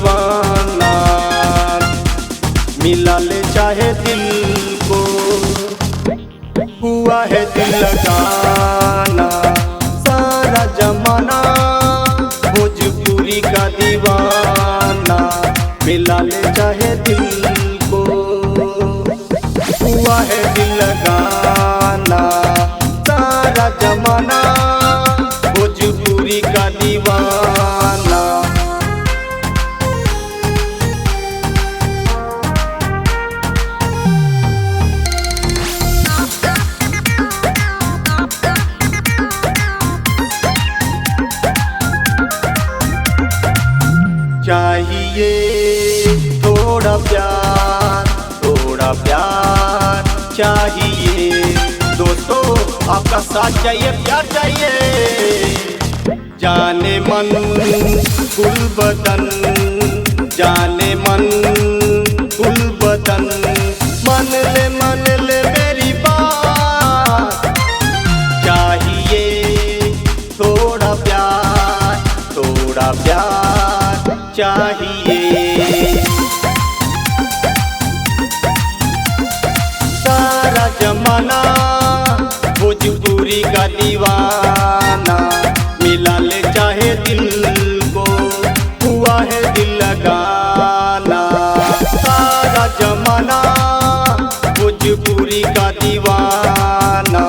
दीवाना, मिला ले चाहे दिल को, हुआ है दिल लगाना। सारा जमाना भोजपुरी का दीवाना, मिला ले चाहे दिल को, हुआ है दिल लगाना। सारा जमाना भोजपुरी का दीवाना। चाहिए थोड़ा प्यार चाहिए दोस्तों, आपका साथ चाहिए, प्यार चाहिए। जाने मन कुल बदन, जाने मन कुल बदन, मन ले मेरी बात। चाहिए थोड़ा प्यार चाहिए। सारा जमाना भोजपुरी का दीवाना, मिला ले चाहे दिल को, हुआ है दिल लगाना। सारा जमाना भोजपुरी का दीवाना।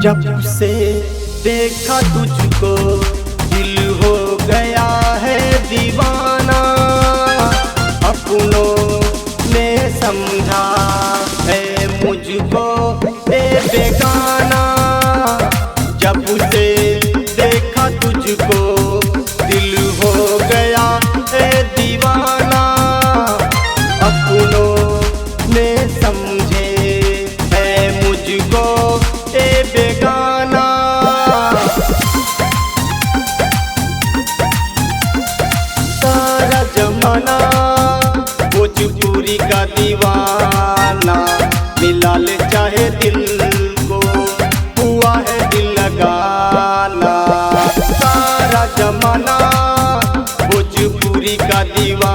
जब से देखा तुझको दिल हो गया है दीवाना, अपनों ने समझा है मुझको बेगाना। जब से देखा तुझको दिल हो गया है दीवाना, अपनों ने समझे है मुझको बेगाना। सारा जमाना भोजपुरी का दीवाना, मिला ले चाहे दिल को, हुआ है दिल लगाना। सारा जमाना भोजपुरी का दीवाना।